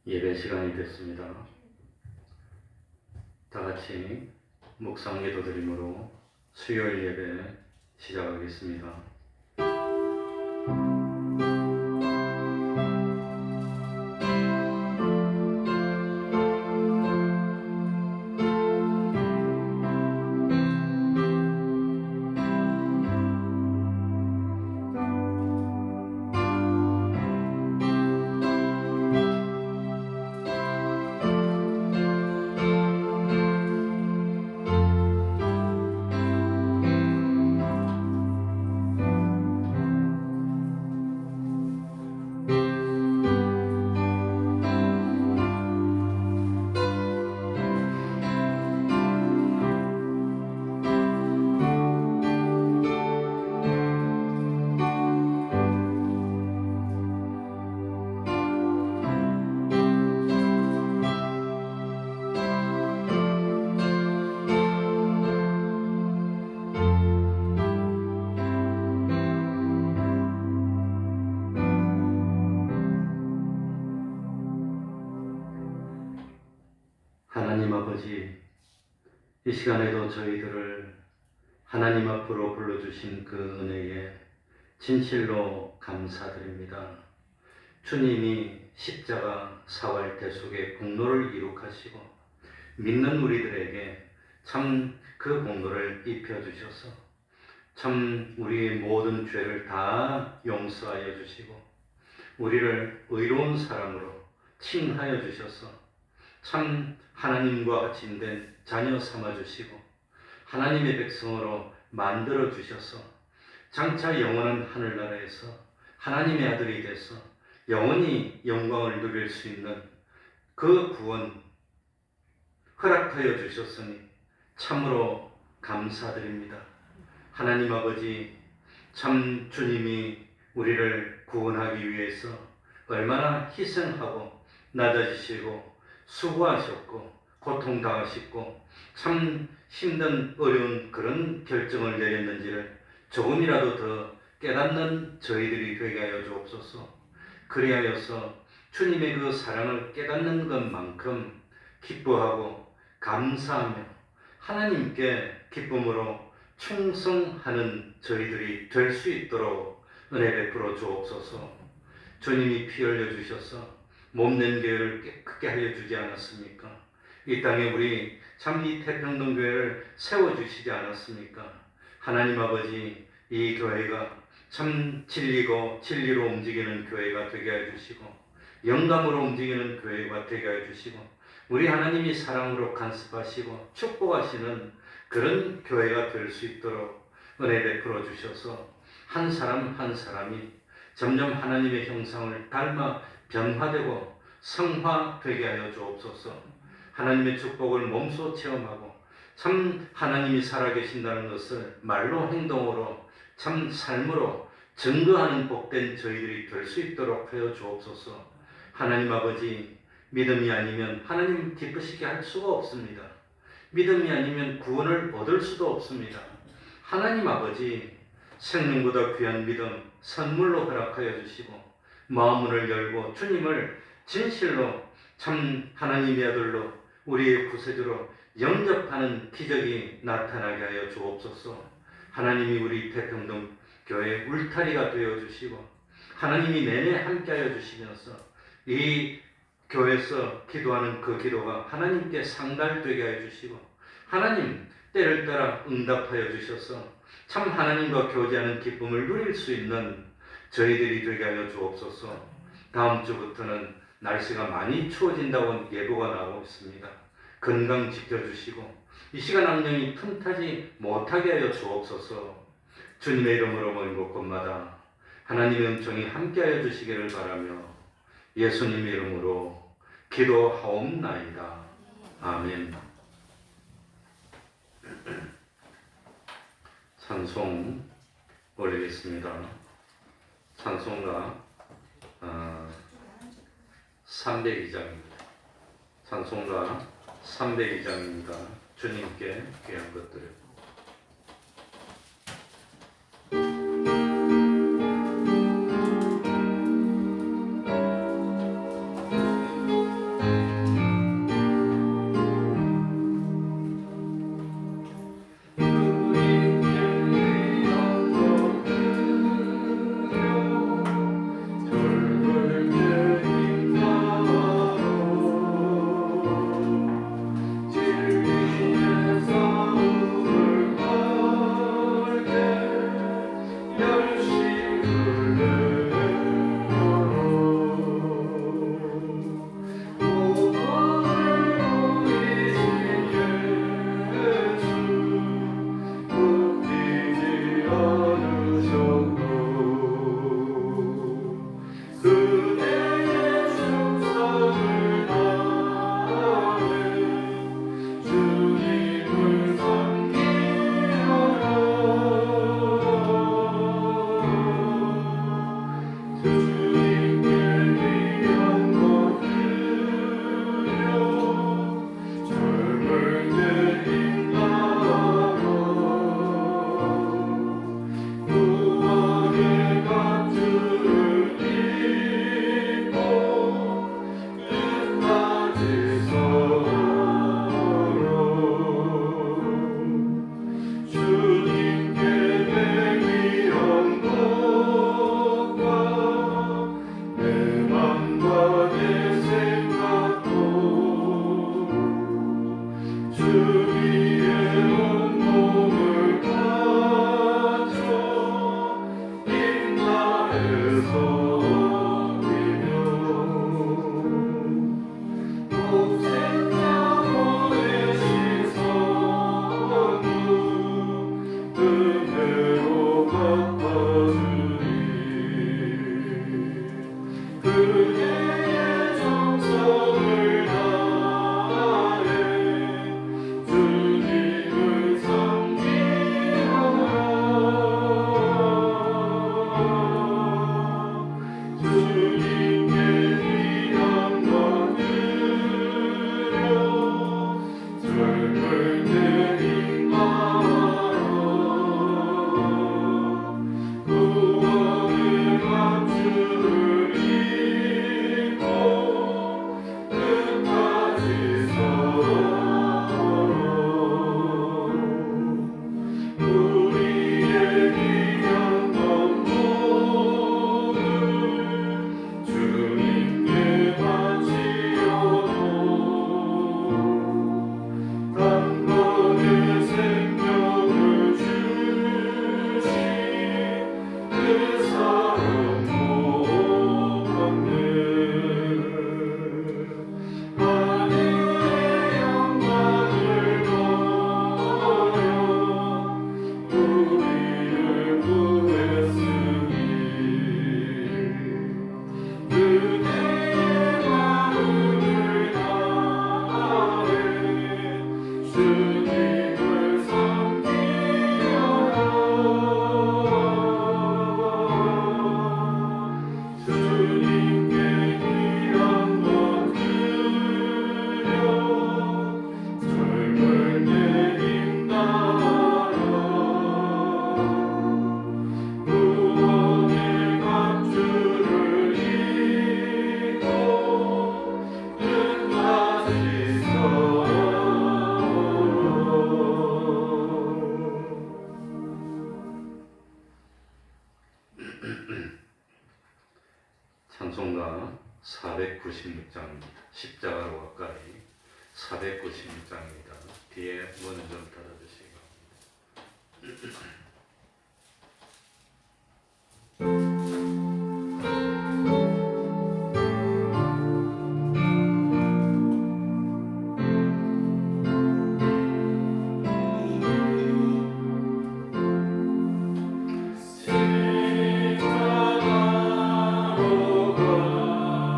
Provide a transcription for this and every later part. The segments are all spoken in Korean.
예배 시간이 됐습니다. 다 같이 묵상 기도 드림으로 수요일 예배 시작하겠습니다. 하나님 아버지, 이 시간에도 저희들을 하나님 앞으로 불러주신 그 은혜에 진실로 감사드립니다. 주님이 십자가 사활 대속의 공로를 이룩하시고 믿는 우리들에게 참 그 공로를 입혀주셔서 참 우리의 모든 죄를 다 용서하여 주시고 우리를 의로운 사람으로 칭하여 주셔서 참 하나님과 같이된 자녀 삼아주시고 하나님의 백성으로 만들어 주셔서 장차 영원한 하늘나라에서 하나님의 아들이 돼서 영원히 영광을 누릴 수 있는 그 구원 허락하여 주셨으니 참으로 감사드립니다. 하나님 아버지, 참 주님이 우리를 구원하기 위해서 얼마나 희생하고 낮아지시고 수고하셨고 고통당하셨고 참 힘든 어려운 그런 결정을 내렸는지를 조금이라도 더 깨닫는 저희들이 되게 하여 주옵소서. 그리하여서 주님의 그 사랑을 깨닫는 것만큼 기뻐하고 감사하며 하나님께 기쁨으로 충성하는 저희들이 될 수 있도록 은혜 베풀어 주옵소서. 주님이 피 흘려 주셔서 몸된 교회를 깨끗게 하여 주지 않았습니까? 이 땅에 우리 참 이 태평동 교회를 세워주시지 않았습니까? 하나님 아버지, 이 교회가 참 진리고 진리로 움직이는 교회가 되게 해주시고 영감으로 움직이는 교회가 되게 해주시고 우리 하나님이 사랑으로 간섭하시고 축복하시는 그런 교회가 될 수 있도록 은혜 베풀어 주셔서 한 사람 한 사람이 점점 하나님의 형상을 닮아 변화되고 성화되게 하여 주옵소서. 하나님의 축복을 몸소 체험하고 참 하나님이 살아계신다는 것을 말로 행동으로 참 삶으로 증거하는 복된 저희들이 될 수 있도록 하여 주옵소서. 하나님 아버지, 믿음이 아니면 하나님 기쁘시게 할 수가 없습니다. 믿음이 아니면 구원을 얻을 수도 없습니다. 하나님 아버지, 생명보다 귀한 믿음 선물로 허락하여 주시고 마음문을 열고 주님을 진실로 참 하나님의 아들로 우리의 구세주로 영접하는 기적이 나타나게 하여 주옵소서. 하나님이 우리 태평동 교회 울타리가 되어 주시고 하나님이 내내 함께 하여 주시면서 이 교회에서 기도하는 그 기도가 하나님께 상달되게 하여 주시고 하나님 때를 따라 응답하여 주셔서 참 하나님과 교제하는 기쁨을 누릴 수 있는 저희들이 되게 하여 주옵소서. 다음 주부터는 날씨가 많이 추워진다고 예보가 나오고 있습니다. 건강 지켜주시고 이 시간 악령이 틈타지 못하게 하여 주옵소서. 주님의 이름으로 모인 곳곳마다 하나님의 은총이 함께하여 주시기를 바라며 예수님의 이름으로 기도하옵나이다. 아멘. 찬송 올리겠습니다. 찬송가 302장입니다. 찬송가 302장입니다. 주님께 귀한 것들을 은혜로 갚아주니 그대의 정성을 다해 주님을 섬기오나 주님께 귀한 것 드려 젊을 때 힘마로 구원의 갑주를 입고 끝까지 서로 우리의 귀한 것 모두 주님께 바치오도 단번에 생명을 주신 그 사랑 못받네 하늘의 영광을 보여 우리를 구했으니 그대의 마음을 다해 주님을 섬기오나 주님께 귀한 것 드려 젊을 때 힘나라 구원의 갑주를 입고 끝까지 서로 찬송가 496장입니다. 십자가로 가까이 496장입니다. 뒤에 문 좀 닫아주시기 바랍니다. 십자가로 가까이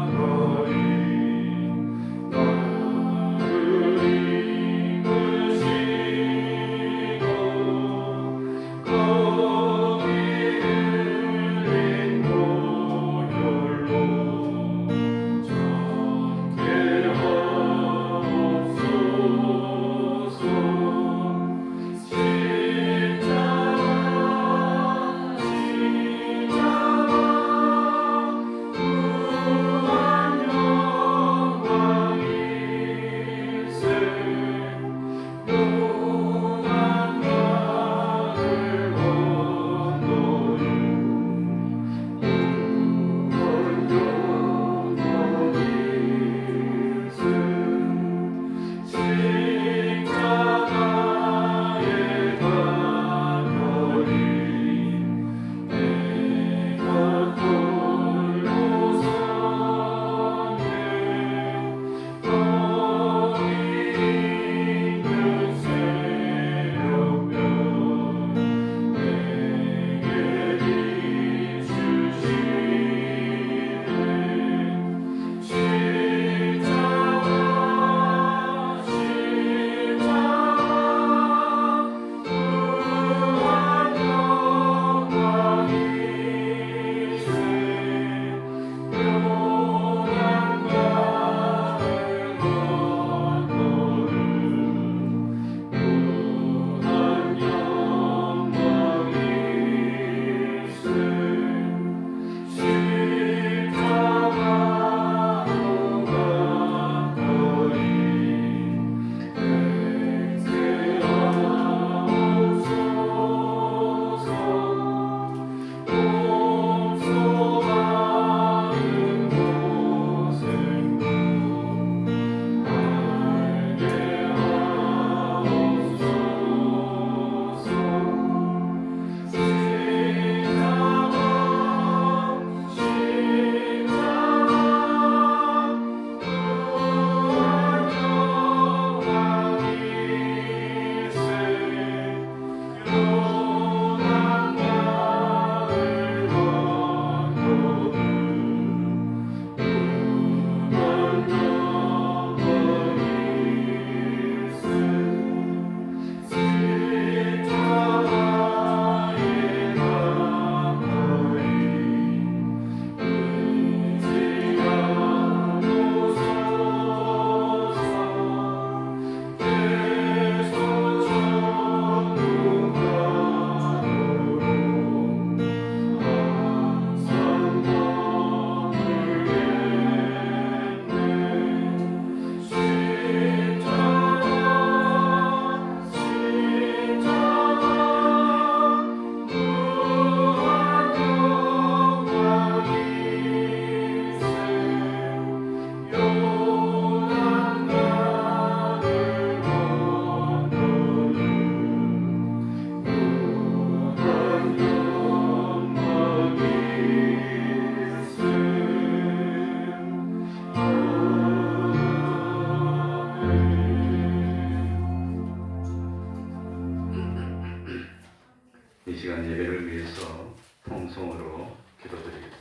나를 이끄시고 시간 예배를 위해서 통성으로 기도드리겠습니다.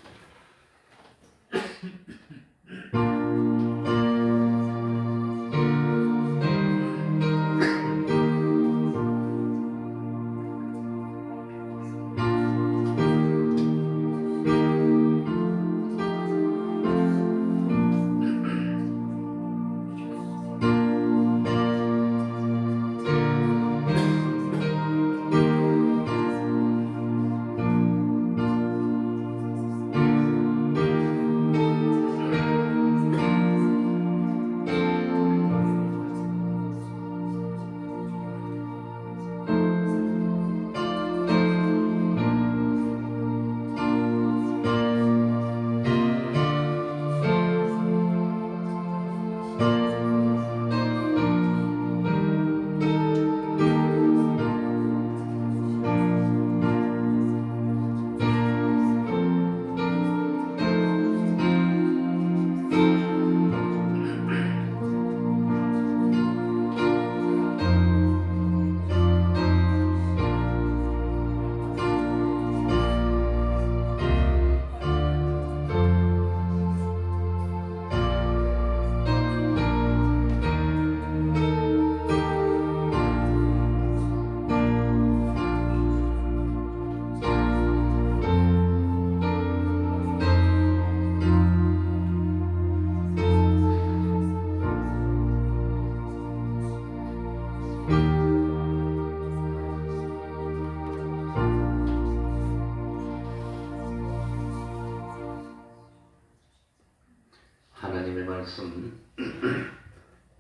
하나님의 말씀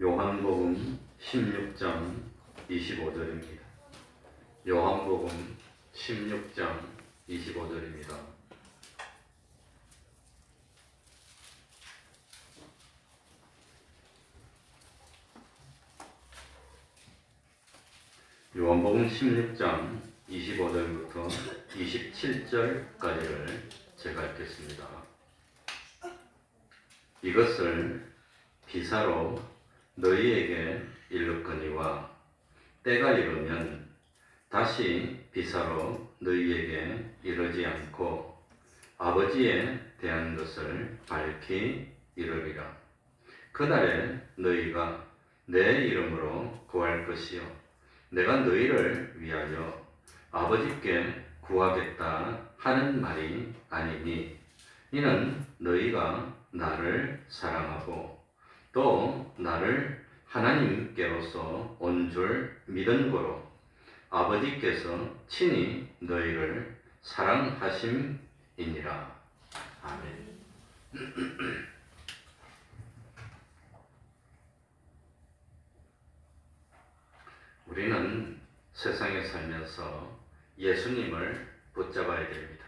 요한복음 16장 25절입니다. 요한복음 16장 25절입니다. 요한복음 16장 25절부터 27절까지를 제가 읽겠습니다. 이것을 비사로 너희에게 일렀거니와 때가 이르면 다시 비사로 너희에게 이르지 않고 아버지에 대한 것을 밝히 이르리라. 그날에 너희가 내 이름으로 구할 것이요 내가 너희를 위하여 아버지께 구하겠다 하는 말이 아니니 이는 너희가 나를 사랑하고 또 나를 하나님께로서 온 줄 믿은 거로 아버지께서 친히 너희를 사랑하심이니라. 아멘. 우리는 세상에 살면서 예수님을 붙잡아야 됩니다.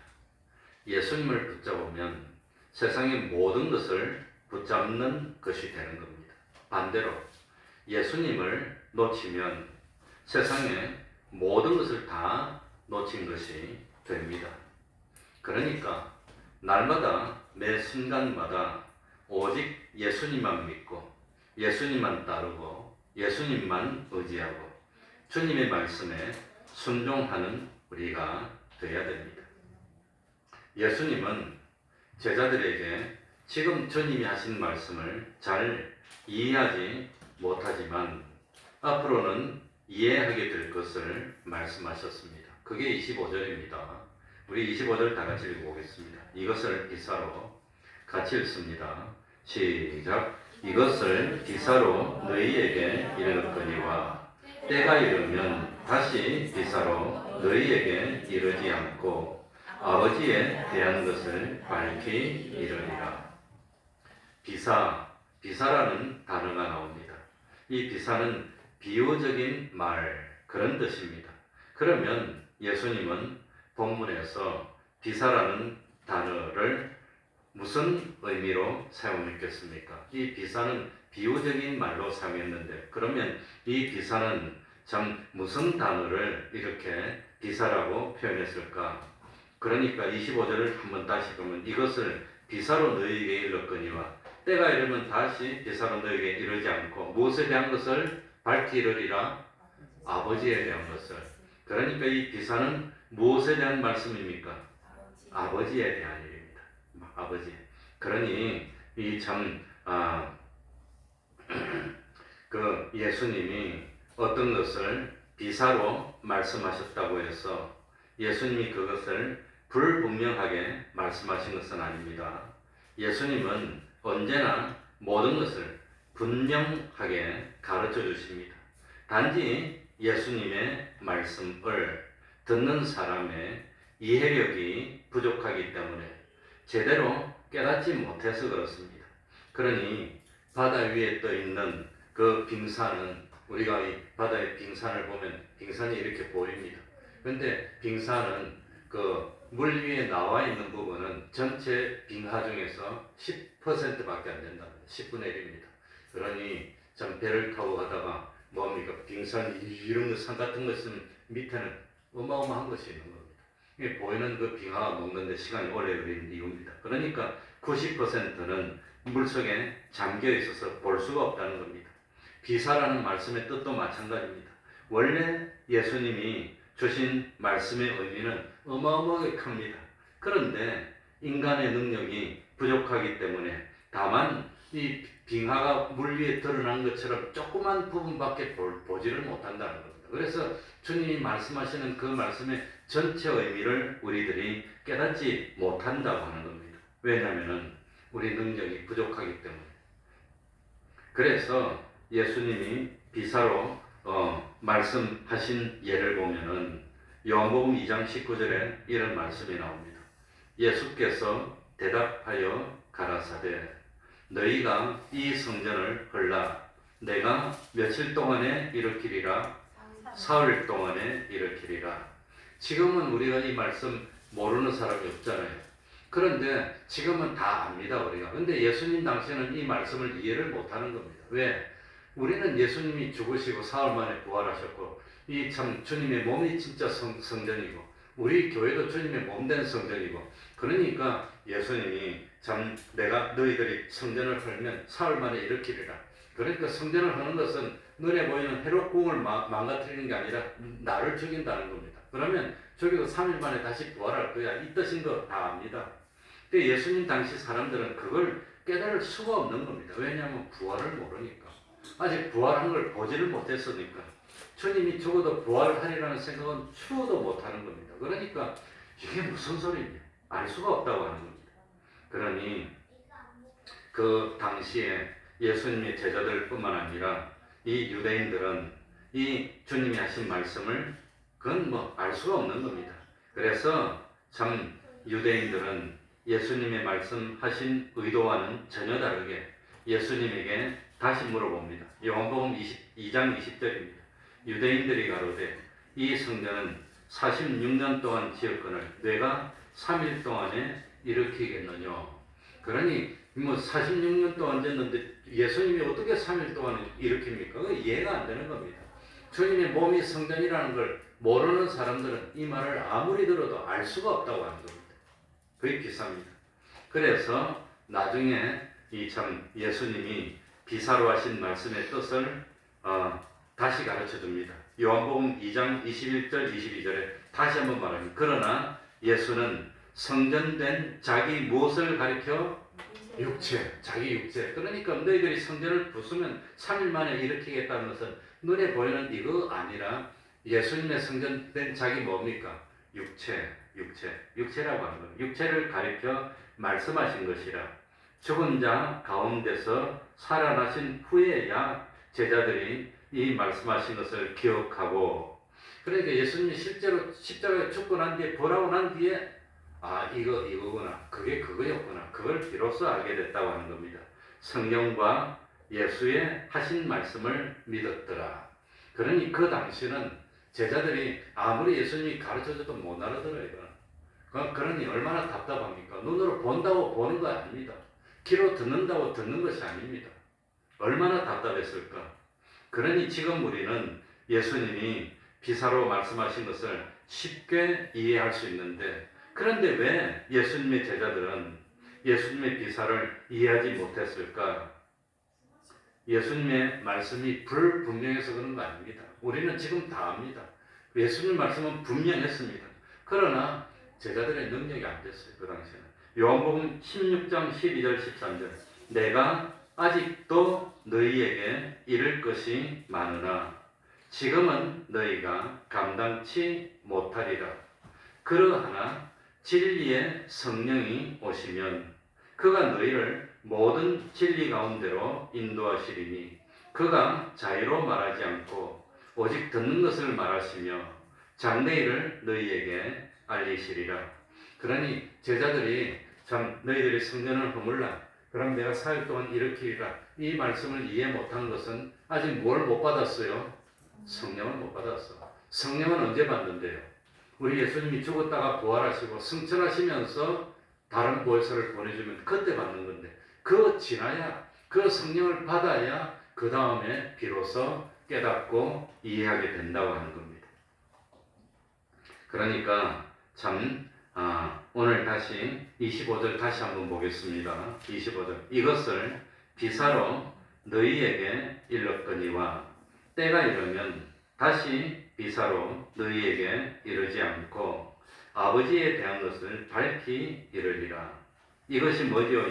예수님을 붙잡으면 세상의 모든 것을 붙잡는 것이 되는 겁니다. 반대로 예수님을 놓치면 세상의 모든 것을 다 놓친 것이 됩니다. 그러니까 날마다 매 순간마다 오직 예수님만 믿고 예수님만 따르고 예수님만 의지하고 주님의 말씀에 순종하는 우리가 되어야 됩니다. 예수님은 제자들에게 지금 주님이 하신 말씀을 잘 이해하지 못하지만 앞으로는 이해하게 될 것을 말씀하셨습니다. 그게 25절입니다. 우리 25절 다 같이 읽어보겠습니다. 이것을 기사로 같이 읽습니다. 시작. 이것을 기사로 너희에게 이르렀거니와 때가 이르면 다시 기사로 너희에게 이르지 않고 아버지에 대한 것을 밝히 이르리라. 비사라는 단어가 나옵니다. 이 비사는 비유적인 말 그런 뜻입니다. 그러면 예수님은 본문에서 비사라는 단어를 무슨 의미로 사용했겠습니까? 이 비사는 비유적인 말로 사용했는데 그러면 이 비사는 참 무슨 단어를 이렇게 비사라고 표현했을까? 그러니까 25절을 한번 다시 보면 이것을 비사로 너희에게 이르렀거니와 때가 이르면 다시 비사로 너희에게 이르지 않고 무엇에 대한 것을 밝히 이르리라? 아버지에 대한 것을. 그러니까 이 비사는 무엇에 대한 말씀입니까? 아버지에 대한 일입니다. 아버지. 그러니 이 참 그 예수님이 어떤 것을 비사로 말씀하셨다고 해서 예수님이 그것을 불분명하게 말씀하신 것은 아닙니다. 예수님은 언제나 모든 것을 분명하게 가르쳐 주십니다. 단지 예수님의 말씀을 듣는 사람의 이해력이 부족하기 때문에 제대로 깨닫지 못해서 그렇습니다. 그러니 바다 위에 떠 있는 그 빙산은 우리가 이 바다의 빙산을 보면 빙산이 이렇게 보입니다. 그런데 빙산은 그 물 위에 나와 있는 부분은 전체 빙하 중에서 10%밖에 안 된다. 10분의 1입니다. 그러니 참 배를 타고 가다가 뭡니까? 빙산 이런 산 같은 것은 밑에는 어마어마한 것이 있는 겁니다. 이게 보이는 그 빙하가 녹는데 시간이 오래 걸리는 이유입니다. 그러니까 90%는 물속에 잠겨 있어서 볼 수가 없다는 겁니다. 비사라는 말씀의 뜻도 마찬가지입니다. 원래 예수님이 주신 말씀의 의미는 어마어마하게 큽니다. 그런데 인간의 능력이 부족하기 때문에 다만 이 빙하가 물 위에 드러난 것처럼 조그만 부분밖에 보지를 못한다는 겁니다. 그래서 주님이 말씀하시는 그 말씀의 전체 의미를 우리들이 깨닫지 못한다고 하는 겁니다. 왜냐하면 우리 능력이 부족하기 때문에. 그래서 예수님이 비사로 말씀하신 예를 보면은 요한복음 2장 19절에 이런 말씀이 나옵니다. 예수께서 대답하여 가라사대 너희가 이 성전을 헐라 내가 며칠 동안에 일으키리라 사흘 동안에 일으키리라. 지금은 우리가 이 말씀 모르는 사람이 없잖아요. 그런데 지금은 다 압니다 우리가. 근데 예수님 당시에는 이 말씀을 이해를 못하는 겁니다. 왜? 우리는 예수님이 죽으시고 사흘 만에 부활하셨고 이 참 주님의 몸이 진짜 성전이고 우리 교회도 주님의 몸된 성전이고 그러니까 예수님이 참 내가 너희들이 성전을 헐면 사흘 만에 일으키리라. 그러니까 성전을 하는 것은 눈에 보이는 회록궁을 망가뜨리는 게 아니라 나를 죽인다는 겁니다. 그러면 저기도 3일 만에 다시 부활할 거야. 이 뜻인 거 다 압니다. 근데 예수님 당시 사람들은 그걸 깨달을 수가 없는 겁니다. 왜냐하면 부활을 모르니까. 아직 부활한 걸 보지를 못했으니까. 주님이 죽어도 부활하리라는 생각은 추워도 못하는 겁니다. 그러니까 이게 무슨 소리냐. 알 수가 없다고 하는 겁니다. 그러니 그 당시에 예수님의 제자들뿐만 아니라 이 유대인들은 이 주님이 하신 말씀을 그건 뭐 알 수가 없는 겁니다. 그래서 참 유대인들은 예수님의 말씀하신 의도와는 전혀 다르게 예수님에게 다시 물어봅니다. 요한복음 22장 20절입니다. 유대인들이 가로되 이 성전은 46년 동안 지었거늘 내가 3일 동안에 일으키겠느냐. 그러니 뭐 46년 동안 지었는데 예수님이 어떻게 3일 동안 일으킵니까? 그거 이해가 안 되는 겁니다. 주님의 몸이 성전이라는 걸 모르는 사람들은 이 말을 아무리 들어도 알 수가 없다고 하는 겁니다. 거의 비쌉니다. 그래서 나중에 이 참 예수님이 비사로 하신 말씀의 뜻을 다시 가르쳐 줍니다. 요한복음 2장 21절 22절에 다시 한번 말합니다. 그러나 예수는 성전된 자기 무엇을 가리켜? 육체, 자기 육체. 그러니까 너희들이 성전을 부수면 3일 만에 일으키겠다는 것은 눈에 보이는 이거 아니라 예수님의 성전된 자기 뭡니까? 육체라고 하는 겁니다. 육체를 가리켜 말씀하신 것이라. 죽은 자 가운데서 살아나신 후에야 제자들이 이 말씀하신 것을 기억하고, 그러니까 예수님이 실제로 십자가에 죽고 난 뒤에 부활하고 난 뒤에 이거구나, 그게 그거였구나, 그걸 비로소 알게 됐다고 하는 겁니다. 성령과 예수의 하신 말씀을 믿었더라. 그러니 그 당시는 제자들이 아무리 예수님이 가르쳐줘도 못 알아들어요. 그러니 얼마나 답답합니까? 눈으로 본다고 보는 거 아닙니다. 귀로 듣는다고 듣는 것이 아닙니다. 얼마나 답답했을까? 그러니 지금 우리는 예수님이 비사로 말씀하신 것을 쉽게 이해할 수 있는데, 그런데 왜 예수님의 제자들은 예수님의 비사를 이해하지 못했을까? 예수님의 말씀이 불분명해서 그런 거 아닙니다. 우리는 지금 다 압니다. 예수님 말씀은 분명했습니다. 그러나 제자들의 능력이 안 됐어요. 그 당시에는. 요한복음 16장 12절 13절 내가 아직도 너희에게 이를 것이 많으나 지금은 너희가 감당치 못하리라. 그러하나 진리의 성령이 오시면 그가 너희를 모든 진리 가운데로 인도하시리니 그가 자유로 말하지 않고 오직 듣는 것을 말하시며 장래일을 너희에게 알리시리라. 그러니 제자들이 참 너희들이 성전을 허물라. 그럼 내가 4일 동안 일으키리라. 이 말씀을 이해 못한 것은 아직 뭘 못 받았어요? 성령을 못 받았어. 성령은 언제 받는데요? 우리 예수님이 죽었다가 부활하시고 승천하시면서 다른 보혜사를 보내주면 그때 받는 건데 그 지나야 그 성령을 받아야 그 다음에 비로소 깨닫고 이해하게 된다고 하는 겁니다. 그러니까 참 오늘 다시 25절 다시 한번 보겠습니다. 25절 이것을 비사로 너희에게 일렀거니와 때가 이르면 다시 비사로 너희에게 이르지 않고 아버지에 대한 것을 밝히 이르리라. 이것이 뭐죠?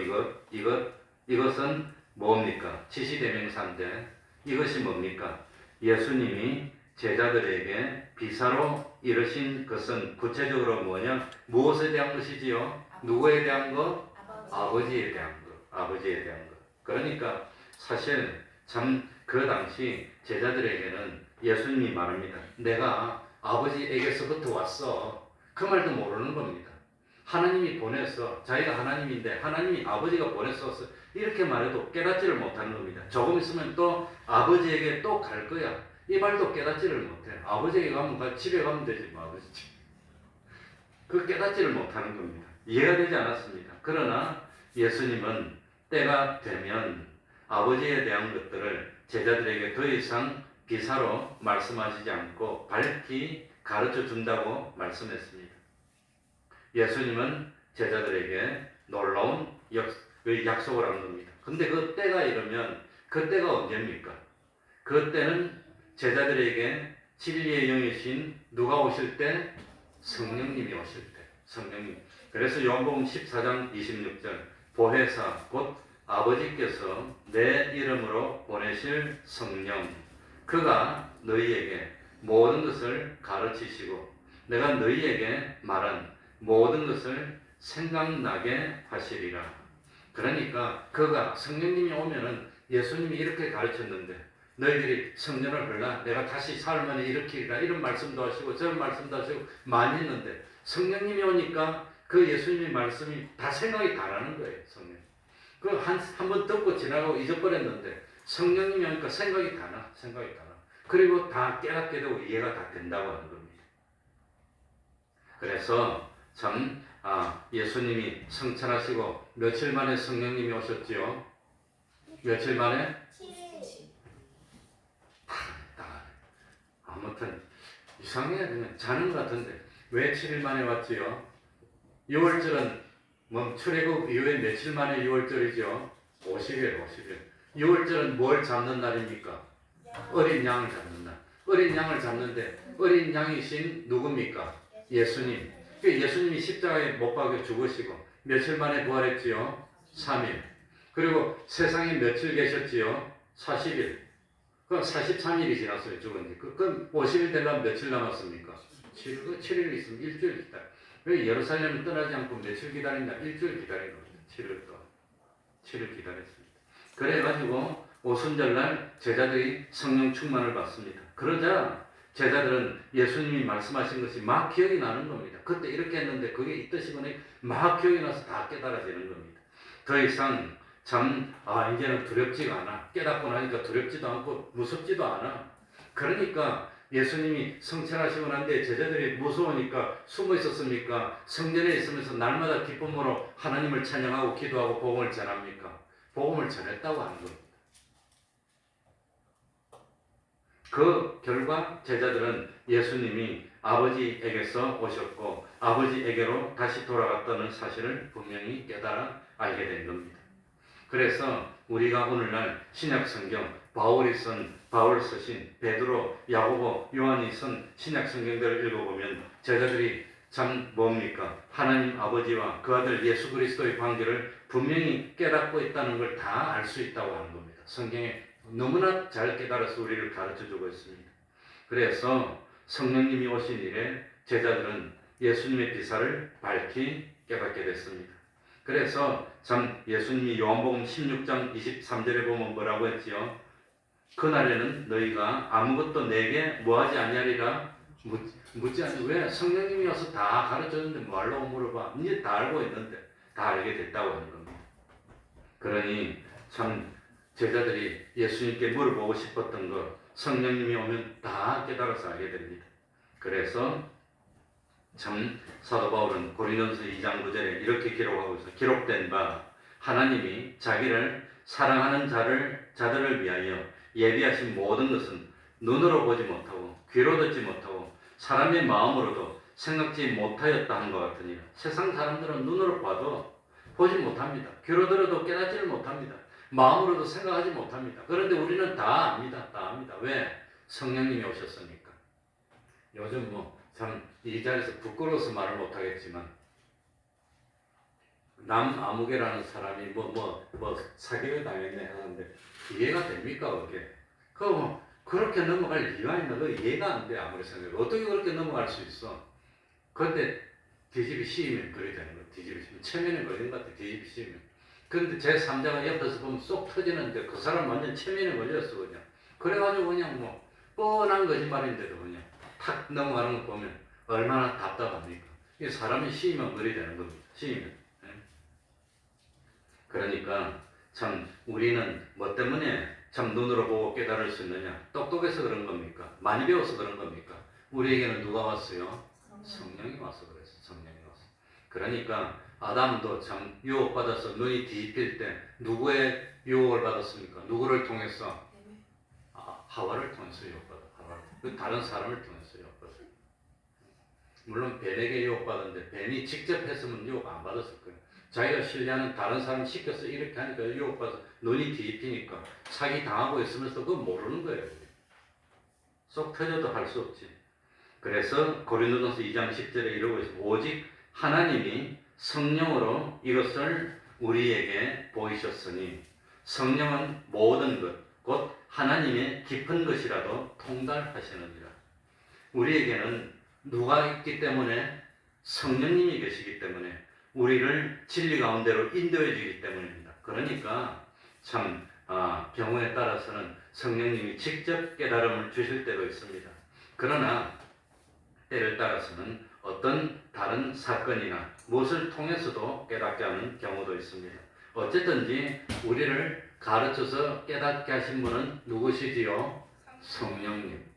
이것은 뭡니까? 지시대명사인데 이것이 뭡니까? 예수님이 제자들에게 비사로 이르신 것은 구체적으로 뭐냐? 무엇에 대한 것이지요? 누구에 대한 것? 아버지에 대한 것. 아버지에 대한 것. 그러니까 사실 참 그 당시 제자들에게는 예수님이 말합니다. 내가 아버지에게서부터 왔어. 그 말도 모르는 겁니다. 하나님이 보내서 자기가 하나님인데 하나님이 아버지가 보냈었어. 이렇게 말해도 깨닫지를 못하는 겁니다. 조금 있으면 또 아버지에게 또 갈 거야. 이 말도 깨닫지를 못해. 아버지에게 가면 집에 가면 되지 뭐 아버지 집. 그 깨닫지를 못하는 겁니다. 이해가 되지 않았습니다. 그러나 예수님은 때가 되면 아버지에 대한 것들을 제자들에게 더 이상 비사로 말씀하시지 않고 밝히 가르쳐 준다고 말씀했습니다. 예수님은 제자들에게 놀라운 약속을 한 겁니다. 근데 그 때가 이르면 그 때가 언제입니까? 그 때는 제자들에게 진리의 영이신 누가 오실 때? 성령님이 오실 때. 성령님. 그래서 요한복음 14장 26절 보혜사 곧 아버지께서 내 이름으로 보내실 성령 그가 너희에게 모든 것을 가르치시고 내가 너희에게 말한 모든 것을 생각나게 하시리라. 그러니까 그가 성령님이 오면은 예수님이 이렇게 가르쳤는데 너희들이 성전을 흘라 내가 다시 사흘 만에 일으키리라 이런 말씀도 하시고 저런 말씀도 하시고 많이 했는데 성령님이 오니까 그 예수님의 말씀이 다 생각이 다 나는 거예요. 성령. 그 한 번 듣고 지나가고 잊어버렸는데 성령님이 오니까 생각이 다 나. 그리고 다 깨닫게 되고 이해가 다 된다고 하는 겁니다. 그래서 참 예수님이 성천하시고 며칠 만에 성령님이 오셨지요? 며칠 만에? 7일. 아무튼 이상해. 그냥 자는 것 같은데 왜 7일 만에 왔지요? 6월절은 출애굽 이후에 며칠 만에 6월절이죠? 50일. 6월절은 뭘 잡는 날입니까? 어린 양을 잡는 날. 어린 양을 잡는데 어린 양이신 누굽니까? 예수님. 예수님이 십자가에 못 박혀 죽으시고 며칠 만에 부활했지요? 3일. 그리고 세상에 며칠 계셨지요? 40일. 그럼 43일이 지났어요. 죽은 지. 그럼 50일 되려면 며칠 남았습니까? 7일 있으면 일주일 기다려. 왜 예루살렘을 떠나지 않고 며칠 기다린다? 일주일 기다린 겁니다. 7일 동안. 7일 기다렸습니다. 그래가지고 오순절날 제자들이 성령 충만을 받습니다. 그러자 제자들은 예수님이 말씀하신 것이 막 기억이 나는 겁니다. 그때 이렇게 했는데 그게 이 뜻이구나. 막 기억이 나서 다 깨달아지는 겁니다. 더 이상 참 이제는 두렵지가 않아. 깨닫고 나니까 두렵지도 않고 무섭지도 않아. 그러니까 예수님이 성천하시고 난 뒤에 제자들이 무서우니까 숨어 있었습니까? 성전에 있으면서 날마다 기쁨으로 하나님을 찬양하고 기도하고 복음을 전합니까? 복음을 전했다고 하는 겁니다. 그 결과 제자들은 예수님이 아버지에게서 오셨고 아버지에게로 다시 돌아갔다는 사실을 분명히 깨달아 알게 된 겁니다. 그래서 우리가 오늘날 신약성경 바울 쓰신 베드로, 야고보, 요한이 쓴 신약성경들을 읽어보면 제자들이 참 뭡니까? 하나님 아버지와 그 아들 예수 그리스도의 관계를 분명히 깨닫고 있다는 걸 다 알 수 있다고 하는 겁니다. 성경에 너무나 잘 깨달아서 우리를 가르쳐주고 있습니다. 그래서 성령님이 오신 이래 제자들은 예수님의 비사를 밝히 깨닫게 됐습니다. 그래서 참 예수님이 요한복음 16장 23절에 보면 뭐라고 했지요? 그날에는 너희가 아무것도 내게 뭐하지 아니하리라 묻지 않니? 왜? 성령님이 와서 다 가르쳐줬는데 뭐 하려고 물어봐? 이제 다 알고 있는데 다 알게 됐다고 하는 겁니다. 그러니 참 제자들이 예수님께 물어보고 싶었던 것 성령님이 오면 다 깨달아서 알게 됩니다. 그래서 참 사도 바울은 고린도서 2장 9절에 이렇게 기록하고 있어요. 기록된 바 하나님이 자기를 사랑하는 자들을 위하여 예비하신 모든 것은 눈으로 보지 못하고 귀로 듣지 못하고 사람의 마음으로도 생각지 못하였다 하는 것 같으니 세상 사람들은 눈으로 봐도 보지 못합니다. 귀로 들어도 깨닫지를 못합니다. 마음으로도 생각하지 못합니다. 그런데 우리는 다 압니다. 다 압니다. 왜? 성령님이 오셨으니까. 요즘 참 이 자리에서 부끄러워서 말을 못하겠지만 남아무개라는 사람이 사기를 당했네 하는데 이해가 됩니까 그게? 그렇게 넘어갈 이유가 있나? 그 이해가 안 돼. 아무리 생각해도 어떻게 그렇게 넘어갈 수 있어? 그런데 뒤집이 씌이면 그래 되는 거야. 뒤집이 씌이면 체면에 걸린 것 같아. 뒤집이 씌이면. 그런데 제 3자가 옆에서 보면 쏙 터지는데 그 사람 완전 체면에 걸렸어 그냥. 그래가지고 그냥 뻔한 거짓말인데도 그냥 탁 넘어가는 거 보면 얼마나 답답합니까? 이 사람이 씌이면 그래 되는 겁니다. 씌이면. 그러니까 참 우리는 뭐 때문에 참 눈으로 보고 깨달을 수 있느냐? 똑똑해서 그런 겁니까? 많이 배워서 그런 겁니까? 우리에게는 누가 왔어요? 성령이 와서 그랬어. 성령이 와서. 그러니까 아담도 참 유혹받아서 눈이 뒤집힐 때 누구의 유혹을 받았습니까? 누구를 통해서? 하와를 통해서 유혹받아. 하와를. 다른 사람을 통해서 유혹받았어요. 물론 뱀에게 유혹받았는데 뱀이 직접 했으면 유혹 안 받았을 거예요. 자기가 신뢰하는 다른 사람 시켜서 이렇게 하니까 유혹받아서 눈이 뒤집히니까 사기 당하고 있으면서 그거 모르는 거예요. 쏙 터져도 할 수 없지. 그래서 고린도전서 2장 10절에 이러고 있습니다. 오직 하나님이 성령으로 이것을 우리에게 보이셨으니 성령은 모든 것, 곧 하나님의 깊은 것이라도 통달하시느니라. 우리에게는 누가 있기 때문에? 성령님이 계시기 때문에 우리를 진리 가운데로 인도해 주기 때문입니다. 그러니까 참 경우에 따라서는 성령님이 직접 깨달음을 주실 때도 있습니다. 그러나 때를 따라서는 어떤 다른 사건이나 무엇을 통해서도 깨닫게 하는 경우도 있습니다. 어쨌든지 우리를 가르쳐서 깨닫게 하신 분은 누구시지요? 성령님.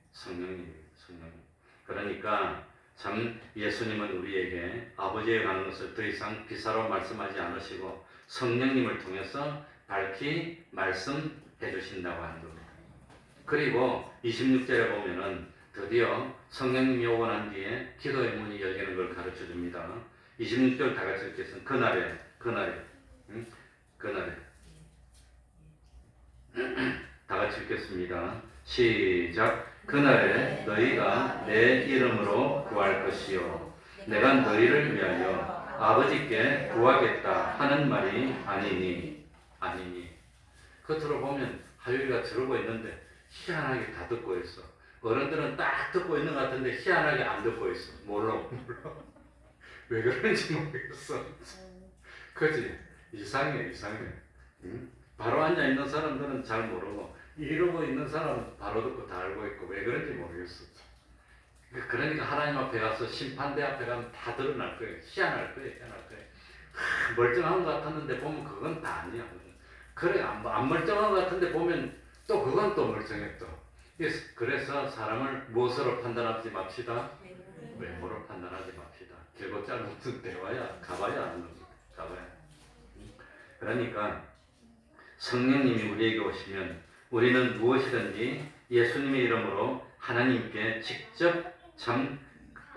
그러니까 참 예수님은 우리에게 아버지에 관한 것을 더 이상 비사로 말씀하지 않으시고 성령님을 통해서 밝히 말씀해 주신다고 하는 겁니다. 그리고 26절에 보면은 드디어 성령님이 오고 난 뒤에 기도의 문이 열리는 걸 가르쳐 줍니다. 26절 다 같이 읽겠습니다. 그날에 다 같이 읽겠습니다. 시작. 그날에 너희가 내 이름으로 구할 것이요 내가 너희를 위하여 아버지께 구하겠다 하는 말이 아니니. 겉으로 보면 하율이가 저러고 있는데 희한하게 다 듣고 있어. 어른들은 딱 듣고 있는 것 같은데 희한하게 안 듣고 있어. 몰라. 왜 그런지 모르겠어. 그지? 이상해. 응? 바로 앉아있는 사람들은 잘 모르고 이러고 있는 사람은 바로 듣고 다 알고 있고 왜 그런지 모르겠어. 그러니까 하나님 앞에 가서 심판대 앞에 가면 다 드러날 거예요. 희한할 거예요. 멀쩡한 것 같았는데 보면 그건 다 아니야. 그래 안 멀쩡한 것 같은데 보면 또 그건 또 멀쩡해 또. 그래서 사람을 무엇으로 판단하지 맙시다. 외모로 판단하지 맙시다. 길고 짧은 대화야 가봐야 아는 겁니다. 가봐야. 그러니까 성령님이 우리에게 오시면 우리는 무엇이든지 예수님의 이름으로 하나님께 직접 참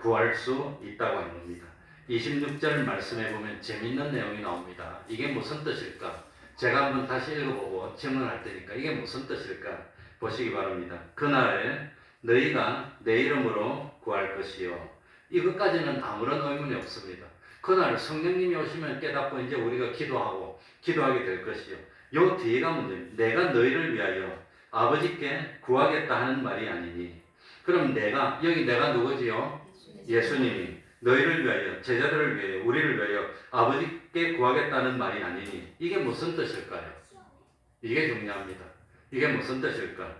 구할 수 있다고 하는 겁니다. 26절 말씀해 보면 재밌는 내용이 나옵니다. 이게 무슨 뜻일까? 제가 한번 다시 읽어보고 질문할 테니까 이게 무슨 뜻일까? 보시기 바랍니다. 그날에 너희가 내 이름으로 구할 것이요 이것까지는 아무런 의문이 없습니다. 그날 성령님이 오시면 깨닫고 이제 우리가 기도하게 될 것이요. 요 뒤가 문제입니다. 내가 너희를 위하여 아버지께 구하겠다 하는 말이 아니니. 그럼 여기 내가 누구지요? 예수님이 너희를 위하여, 제자들을 위하여, 우리를 위하여 아버지께 구하겠다는 말이 아니니. 이게 무슨 뜻일까요? 이게 중요합니다. 이게 무슨 뜻일까?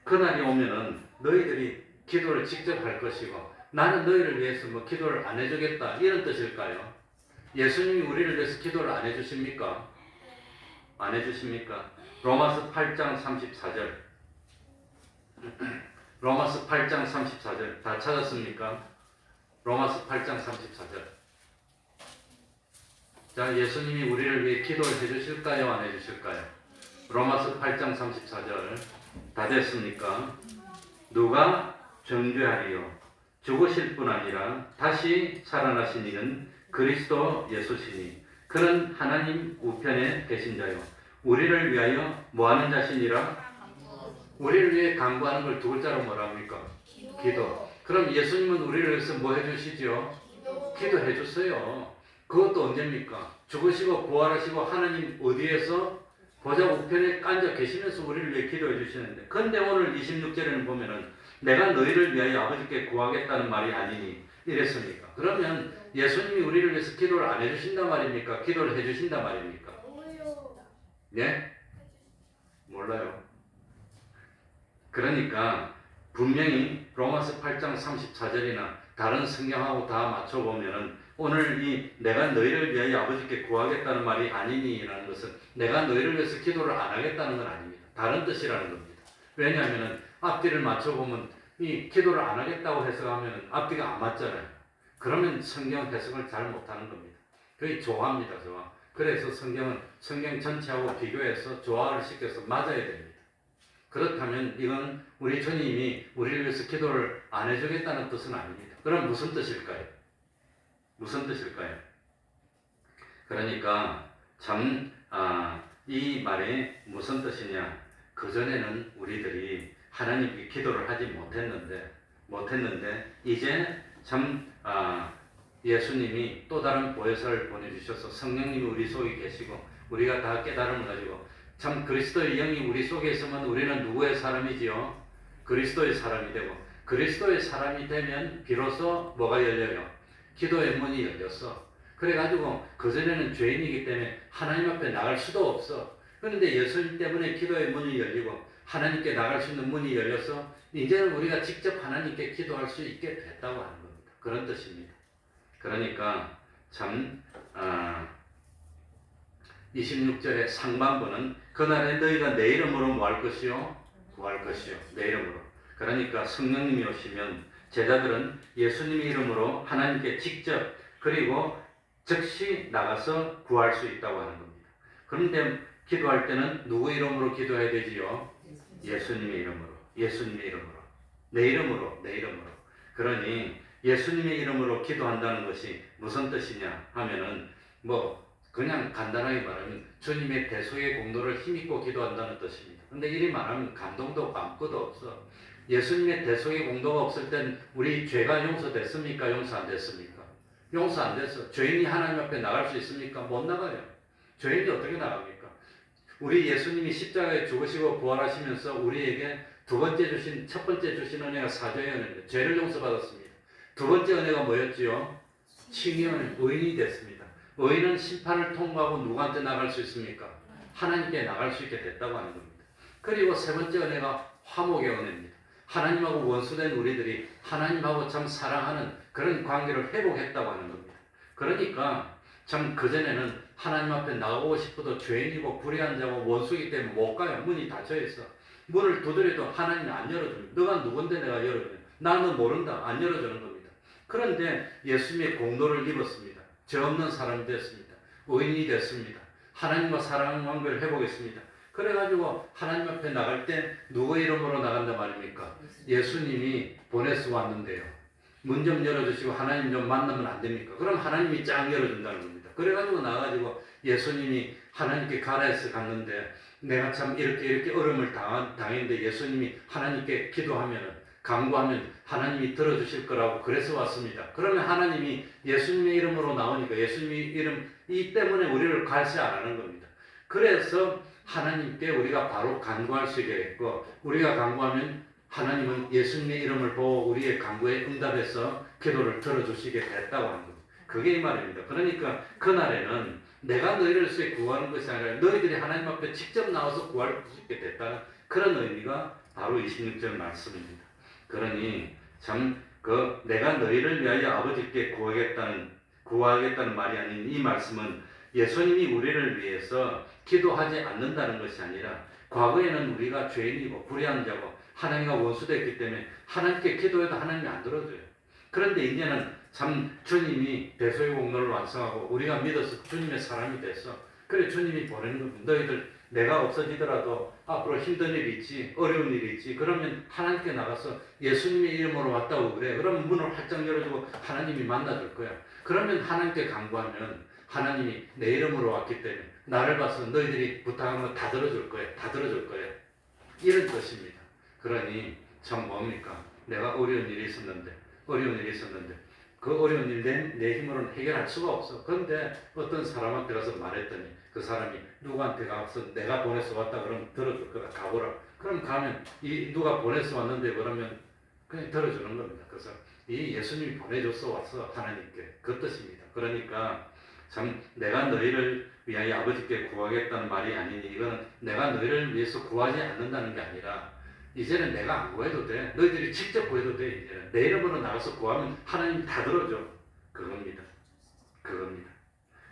그날이 오면은 너희들이 기도를 직접 할 것이고 나는 너희를 위해서 뭐 기도를 안 해주겠다 이런 뜻일까요? 예수님이 우리를 위해서 기도를 안 해주십니까? 안 해주십니까? 로마서 8장 34절 로마서 8장 34절 다 찾았습니까? 로마서 8장 34절 자, 예수님이 우리를 위해 기도를 해주실까요? 안 해주실까요? 로마서 8장 34절 다 됐습니까? 누가 정죄하리요? 죽으실 뿐 아니라 다시 살아나신 이는 그리스도 예수시니 그는 하나님 우편에 계신 자요 우리를 위하여 뭐하는 자신이라? 우리를 위해 강구하는 걸 두 글자로 뭐라 합니까? 기도. 그럼 예수님은 우리를 위해서 뭐 해주시죠? 기도해 주세요. 그것도 언제입니까? 죽으시고 부활하시고 하나님 어디에서? 보좌 우편에 앉아 계시면서 우리를 위해 기도해 주시는데 근데 오늘 26절에는 보면은 내가 너희를 위하여 아버지께 구하겠다는 말이 아니니 이랬습니까? 그러면 예수님이 우리를 위해서 기도를 안 해주신단 말입니까? 기도를 해주신단 말입니까? 네? 몰라요. 그러니까 분명히 로마서 8장 34절이나 다른 성경하고 다 맞춰보면은 오늘 이 내가 너희를 위하여 아버지께 구하겠다는 말이 아니니라는 것은 내가 너희를 위해서 기도를 안 하겠다는 건 아닙니다. 다른 뜻이라는 겁니다. 왜냐하면 앞뒤를 맞춰보면 이 기도를 안 하겠다고 해석하면 앞뒤가 안 맞잖아요. 그러면 성경 해석을 잘 못하는 겁니다. 그게 조화입니다. 조화. 그래서 성경은 성경 전체하고 비교해서 조화를 시켜서 맞아야 됩니다. 그렇다면 이건 우리 주님이 우리를 위해서 기도를 안 해주겠다는 뜻은 아닙니다. 그럼 무슨 뜻일까요? 무슨 뜻일까요? 그러니까 참 이 말이 무슨 뜻이냐? 그전에는 우리들이 하나님께 기도를 하지 못했는데 이제 참 예수님이 또 다른 보혜사를 보내주셔서 성령님이 우리 속에 계시고 우리가 다 깨달음을 가지고 참 그리스도의 영이 우리 속에 있으면 우리는 누구의 사람이지요? 그리스도의 사람이 되고 그리스도의 사람이 되면 비로소 뭐가 열려요? 기도의 문이 열렸어. 그래가지고 그전에는 죄인이기 때문에 하나님 앞에 나갈 수도 없어. 그런데 예수님 때문에 기도의 문이 열리고 하나님께 나갈 수 있는 문이 열려서 이제는 우리가 직접 하나님께 기도할 수 있게 됐다고 하는 겁니다. 그런 뜻입니다. 그러니까 참 26절의 상반부는 그날에 너희가 내 이름으로 뭐 할 것이요? 구할 것이요. 내 이름으로. 그러니까 성령님이 오시면 제자들은 예수님의 이름으로 하나님께 직접 그리고 즉시 나가서 구할 수 있다고 하는 겁니다. 그런데 기도할 때는 누구 이름으로 기도해야 되지요? 예수님의 이름으로. 예수님의 이름으로. 내 이름으로. 내 이름으로. 그러니 예수님의 이름으로 기도한다는 것이 무슨 뜻이냐 하면은 그냥 간단하게 말하면 주님의 대속의 공로를 힘입고 기도한다는 뜻입니다. 근데 이리 말하면 감동도 없고 아무것도 없어. 예수님의 대속의 공로가 없을 땐 우리 죄가 용서됐습니까? 용서 안 됐습니까? 용서 안 됐어. 죄인이 하나님 앞에 나갈 수 있습니까? 못 나가요. 죄인이 어떻게 나갑니까? 우리 예수님이 십자가에 죽으시고 부활하시면서 우리에게 첫 번째 주신 은혜가 사죄의 은혜입니다. 죄를 용서받았습니다. 두 번째 은혜가 뭐였지요? 칭의 은혜, 의인이 됐습니다. 의인은 심판을 통과하고 누구한테 나갈 수 있습니까? 하나님께 나갈 수 있게 됐다고 하는 겁니다. 그리고 세 번째 은혜가 화목의 은혜입니다. 하나님하고 원수된 우리들이 하나님하고 참 사랑하는 그런 관계를 회복했다고 하는 겁니다. 그러니까 참 그전에는 하나님 앞에 나가고 싶어도 죄인이고 불의한 자고 원수이기 때문에 못 가요. 문이 닫혀 있어. 문을 두드려도 하나님이 안 열어줍니다. 너가 누군데 내가 열어주냐. 나는 모른다. 안 열어주는 겁니다. 그런데 예수님의 공로를 입었습니다. 죄 없는 사람이 됐습니다. 의인이 됐습니다. 하나님과 사랑하는 관계를 회복했습니다. 그래가지고 하나님 앞에 나갈 때 누구 이름으로 나간다 말입니까? 예수님이 보내서 왔는데요. 문 좀 열어주시고 하나님 좀 만나면 안 됩니까? 그럼 하나님이 쫙 열어준다는 겁니다. 그래가지고 나가지고 예수님이 하나님께 가라 해서 갔는데 내가 참 이렇게 어려움을 당했는데 예수님이 하나님께 기도하면은 간구하면 하나님이 들어주실 거라고 그래서 왔습니다. 그러면 하나님이 예수님의 이름으로 나오니까 예수님의 이름 이 때문에 우리를 갈시 안 하는 겁니다. 그래서 하나님께 우리가 바로 간구할 수 있게 됐고 우리가 간구하면 하나님은 예수님의 이름을 보고 우리의 간구에 응답해서 기도를 들어주시게 됐다고 하는 겁니다. 그게 이 말입니다. 그러니까 그날에는 내가 너희를 구하는 것이 아니라 너희들이 하나님 앞에 직접 나와서 구할 수 있게 됐다는 그런 의미가 바로 26절 말씀입니다. 그러니 참 내가 너희를 위하여 아버지께 구하겠다는 말이 아닌 이 말씀은 예수님이 우리를 위해서 기도하지 않는다는 것이 아니라 과거에는 우리가 죄인이고 불의한 자고 하나님과 원수됐기 때문에 하나님께 기도해도 하나님이 안 들어줘요. 그런데 이제는 참 주님이 배수의 공로를 완성하고 우리가 믿어서 주님의 사람이 돼서 그래 주님이 보내는 겁니다. 너희들 내가 없어지더라도 앞으로 힘든 일이 있지 어려운 일이 있지 그러면 하나님께 나가서 예수님의 이름으로 왔다고 그래. 그러면 문을 활짝 열어주고 하나님이 만나줄 거야. 그러면 하나님께 간구하면 하나님이 내 이름으로 왔기 때문에 나를 봐서 너희들이 부탁한 거 다 들어줄 거야. 다 들어줄 거야. 이런 뜻입니다. 그러니 참 뭡니까? 내가 어려운 일이 있었는데 그 어려운 일 내 힘으로는 해결할 수가 없어. 그런데 어떤 사람한테 가서 말했더니 그 사람이 누구한테 가서 내가 보내서 왔다 그러면 들어줄 거다. 가보라. 그럼 가면 이 누가 보내서 왔는데 그러면 그냥 들어주는 겁니다. 그래서 이 예수님이 보내줘서 왔어 하나님께 그 뜻입니다. 그러니까 참 내가 너희를 위하여 아버지께 구하겠다는 말이 아니니 이거는 내가 너희를 위해서 구하지 않는다는 게 아니라 이제는 내가 안 구해도 돼. 너희들이 직접 구해도 돼. 이제는 내 이름으로 나가서 구하면 하나님 다 들어줘. 그겁니다.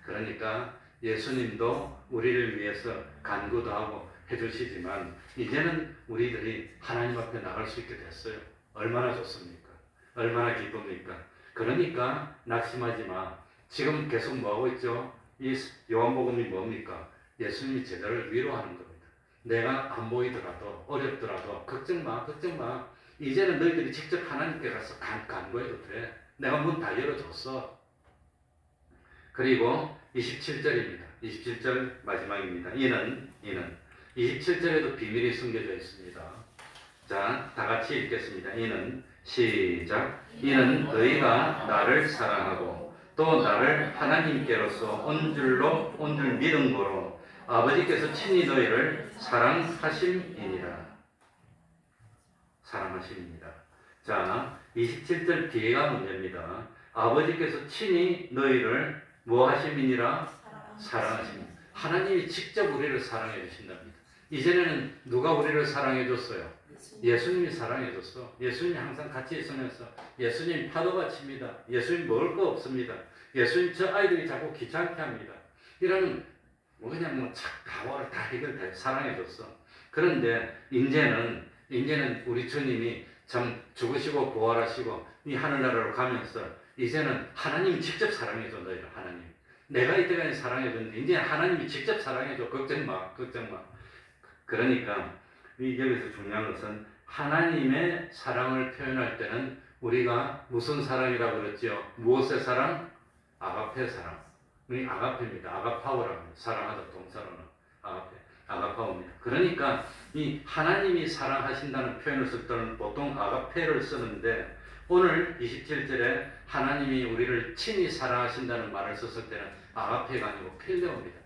그러니까 예수님도 우리를 위해서 간구도 하고 해주시지만 이제는 우리들이 하나님 앞에 나갈 수 있게 됐어요. 얼마나 좋습니까? 얼마나 기쁩니까? 그러니까 낙심하지 마. 지금 계속 뭐하고 있죠? 이 요한복음이 뭡니까? 예수님이 제자를 위로하는 겁니다. 내가 안 보이더라도 어렵더라도 걱정 마. 이제는 너희들이 직접 하나님께 가서 간구해도 돼. 내가 문 다 열어줬어. 그리고 27절입니다. 27절 마지막입니다. 이는 27절에도 비밀이 숨겨져 있습니다. 자, 다 같이 읽겠습니다. 이는 시작. 이는 너희가 나를 사랑하고 또 나를 하나님께로서 온 줄 믿은 거로 아버지께서 친히 너희를 사랑하심이니라. 자, 27절 뒤에가 문제입니다. 아버지께서 친히 너희를 뭐 하심이니라? 사랑하십니다. 하나님이 직접 우리를 사랑해 주신답니다. 이전에는 누가 우리를 사랑해 줬어요? 예수님이 사랑해 줬어. 예수님이 항상 같이 있으면서 예수님 파도가 칩니다. 예수님 먹을 거 없습니다. 예수님 저 아이들이 자꾸 귀찮게 합니다. 이런 그냥 다와를 다 해결돼 사랑해 줬어. 그런데 이제는 우리 주님이 참 죽으시고 부활하시고 이 하늘나라로 가면서 이제는 하나님이 직접 사랑해 줘. 너희를 하나님. 내가 이때까지 사랑해 줬는데 이제 하나님이 직접 사랑해 줘. 걱정 마. 그러니까 여기서 중요한 것은 하나님의 사랑을 표현할 때는 우리가 무슨 사랑이라고 그랬죠? 무엇의 사랑? 아가페 사랑. 우리 아가페입니다. 아가파워라고 합니다. 사랑하다 동사로는 아가파워입니다. 그러니까 이 하나님이 사랑하신다는 표현을 쓸 때는 보통 아가페를 쓰는데 오늘 27절에 하나님이 우리를 친히 사랑하신다는 말을 썼을 때는 아가페가 아니고 필레오입니다.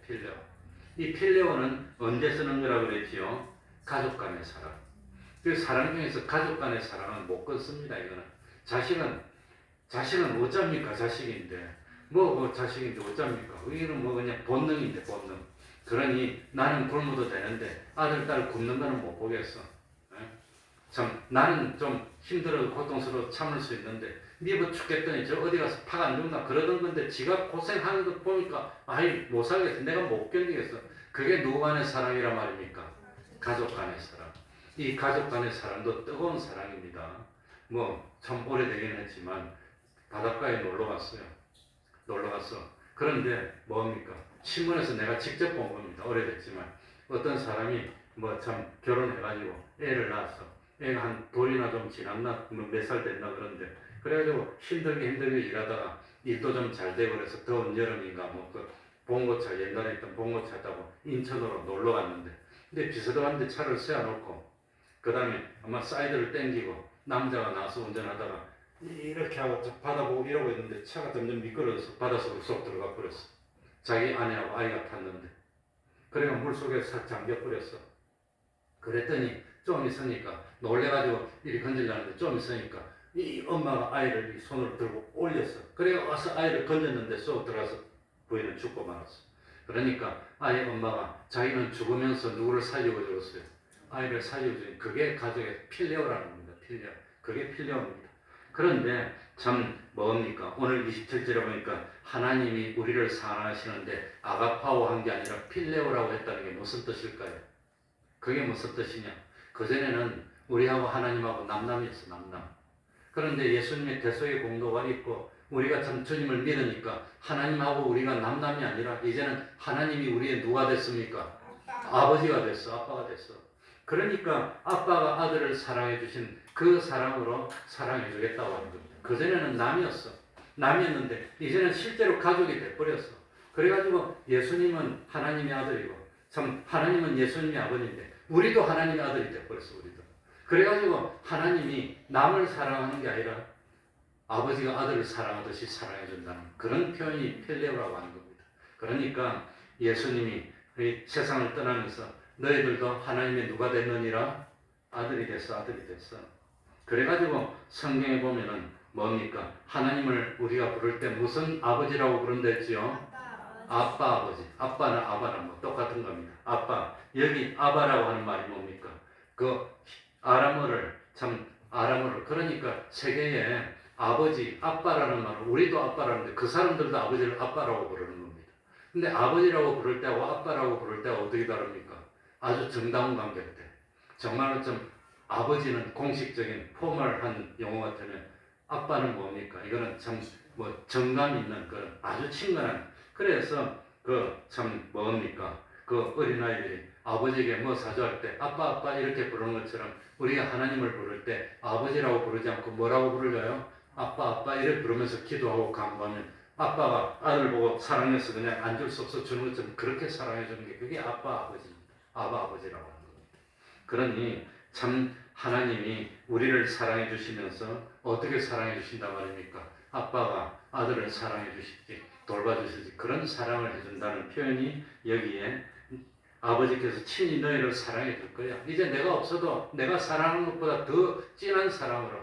이 필레오는 언제 쓰는 거라고 그랬지요? 가족 간의 사랑. 그 사랑 중에서 가족 간의 사랑은 못 끊습니다. 이거는 자식은 어쩝니까? 자식인데 자식인데 어쩝니까? 이거는 그냥 본능인데 본능. 그러니 나는 굶어도 되는데 아들 딸 굶는 거는 못 보겠어. 참 나는 좀 힘들어도 고통스러워 참을 수 있는데 뭐 죽겠더니 저 어디 가서 팍 안 죽나 그러던 건데 지가 고생하는 것 보니까 못 살겠어. 내가 못 견디겠어. 그게 누구 간의 사랑이란 말입니까? 가족 간의 사랑. 이 가족 간의 사랑도 뜨거운 사랑입니다. 참 오래되긴 했지만 바닷가에 놀러 갔어. 그런데 뭡니까? 신문에서 내가 직접 본 겁니다. 오래됐지만 어떤 사람이 참 결혼해가지고 애를 낳았어. 애가 한 돌이나 좀 지났나 몇 살 됐나 그런데 그래가지고 힘들게 일하다가 일도 좀 잘 되고 그래서 더운 여름인가 봉고차 옛날에 있던 봉고차 타고 인천으로 놀러 갔는데 근데 비서들한테 차를 세워놓고 그 다음에 아마 사이드를 땡기고 남자가 나서 운전하다가 이렇게 하고 바다 보고 이러고 있는데 차가 점점 미끄러져서 바닷속으로 쏙 들어가 버렸어. 자기 아내하고 아이가 탔는데. 그래가 물속에 싹 잠겨버렸어. 그랬더니 좀 있으니까 놀래가지고 이리 건질라는데 좀 있으니까 이 엄마가 아이를 이 손으로 들고 올렸어. 그래가 와서 아이를 건졌는데 쏙 들어가서 부인은 죽고 말았어. 그러니까 아이 엄마가 자기는 죽으면서 누구를 살리고 죽었어요. 아이를 살리고 죽은 그게 가족의 필레오라는 겁니다. 필레오. 그게 필레오입니다. 그런데 참 뭡니까? 오늘 27절에 보니까 하나님이 우리를 사랑하시는데 아가파오 한 게 아니라 필레오라고 했다는 게 무슨 뜻일까요? 그게 무슨 뜻이냐? 그전에는 우리하고 하나님하고 남남이었어, 남남. 그런데 예수님의 대속의 공로가 있고 우리가 참 주님을 믿으니까 하나님하고 우리가 남남이 아니라 이제는 하나님이 우리의 누가 됐습니까? 아버지가 됐어, 아빠가 됐어. 그러니까 아빠가 아들을 사랑해 주신 그 사랑으로 사랑해 주겠다고 하는 겁니다. 그전에는 남이었어. 남이었는데 이제는 실제로 가족이 돼버렸어. 그래가지고 예수님은 하나님의 아들이고 참 하나님은 예수님의 아버지인데 우리도 하나님의 아들이 돼버렸어. 우리도. 그래가지고 하나님이 남을 사랑하는 게 아니라 아버지가 아들을 사랑하듯이 사랑해 준다는 그런 표현이 필레오라고 하는 겁니다. 그러니까 예수님이 이 세상을 떠나면서 너희들도 하나님의 누가 됐느니라? 아들이 됐어, 아들이 됐어. 그래가지고 성경에 보면은 뭡니까? 하나님을 우리가 부를 때 무슨 아버지라고 부른다 했지요? 아빠, 아버지. 아빠는 아바는 뭐 똑같은 겁니다. 아빠. 여기 아바라고 하는 말이 뭡니까? 그 아람어를 그러니까 세계에 아버지, 아빠라는 말은 우리도 아빠라는데 그 사람들도 아버지를 아빠라고 부르는 겁니다. 근데 아버지라고 부를 때하고 아빠라고 부를 때가 어떻게 다릅니까? 아주 정다운 관계일 때. 정말로 좀 아버지는 공식적인 포멀한 용어 같으면 아빠는 뭡니까? 이거는 참 뭐 정감 있는 그런 아주 친근한. 그래서 그 참 뭡니까? 그 어린아이들이 아버지에게 뭐 사주할 때 아빠 아빠 이렇게 부르는 것처럼 우리가 하나님을 부를 때 아버지라고 부르지 않고 뭐라고 부르려요? 아빠 아빠 이렇게 부르면서 기도하고 간구하면 아빠가 아들 보고 사랑해서 그냥 안 줄 수 없어 주는 것처럼 그렇게 사랑해 주는 게 그게 아빠 아버지입니다. 아바 아버지라고 하는 겁니다. 그러니 참 하나님이 우리를 사랑해 주시면서 어떻게 사랑해 주신단 말입니까? 아빠가 아들을 사랑해 주시지 돌봐주시지 그런 사랑을 해준다는 표현이 여기에 아버지께서 친히 너희를 사랑해 줄 거야. 이제 내가 없어도 내가 사랑하는 것보다 더 진한 사랑으로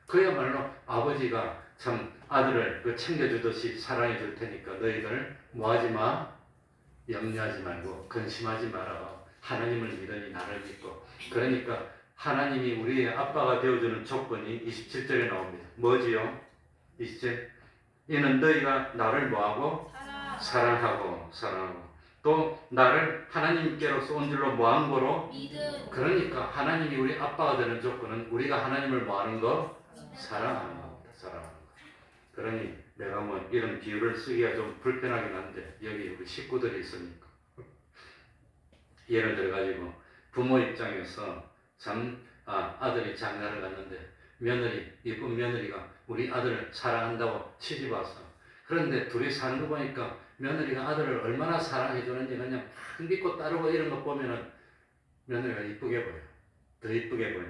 그야말로 아버지가 참 아들을 챙겨주듯이 사랑해 줄 테니까 너희들 뭐하지 마? 염려하지 말고 근심하지 마라. 하나님을 믿으니 나를 믿고. 그러니까 하나님이 우리의 아빠가 되어주는 조건이 27절에 나옵니다. 뭐지요? 27. 이는 너희가 나를 뭐하고? 사랑하고 또 나를 하나님께로서 온 줄로 뭐한 거로? 믿음. 그러니까 하나님이 우리 아빠가 되는 조건은 우리가 하나님을 뭐하는 거? 사랑하는 겁니다. 사랑하는 거. 그러니 내가 뭐 이런 비유를 쓰기가 좀 불편하긴 한데 여기 우리 식구들이 있으니까 예를 들어가지고 부모 입장에서 참 아들이 장가를 갔는데 예쁜 며느리가 우리 아들을 사랑한다고 시집 와서 그런데 둘이 사는 거 보니까 며느리가 아들을 얼마나 사랑해 주는지 그냥 막 믿고 따르고 이런 거 보면은 며느리가 이쁘게 보여. 더 이쁘게 보여.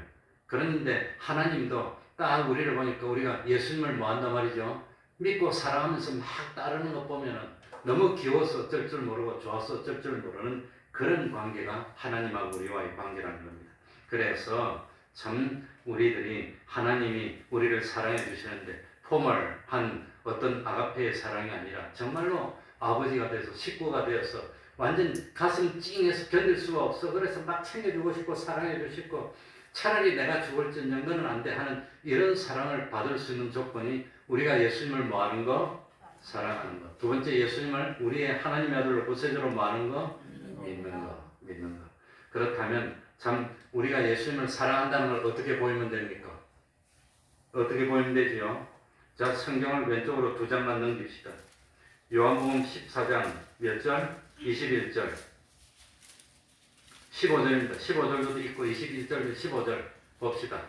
그런데 하나님도 딱 우리를 보니까 우리가 예수님을 뭐 한단 말이죠? 믿고 사랑하면서 막 따르는 거 보면은 너무 귀여워서 어쩔 줄 모르고 좋아서 어쩔 줄 모르는 그런 관계가 하나님하고 우리와의 관계라는 겁니다. 그래서 참 우리들이 하나님이 우리를 사랑해 주시는데 포멀한 어떤 아가페의 사랑이 아니라 정말로 아버지가 돼서 식구가 되어서 완전 가슴 찡해서 견딜 수가 없어. 그래서 막 챙겨주고 싶고 사랑해주고 싶고 차라리 내가 죽을지언정 너는 안 돼 하는 이런 사랑을 받을 수 있는 조건이 우리가 예수님을 뭐하는 거? 사랑하는 거. 두 번째 예수님을 우리의 하나님의 아들로 구세주로 뭐하는 거? 믿는 거. 그렇다면 참 우리가 예수님을 사랑한다는 걸 어떻게 보이면 됩니까? 어떻게 보이면 되지요? 자, 성경을 왼쪽으로 두 장만 넘깁시다. 요한복음 14장 몇 절? 21절. 15절입니다. 15절도 있고 21절도 15절 봅시다.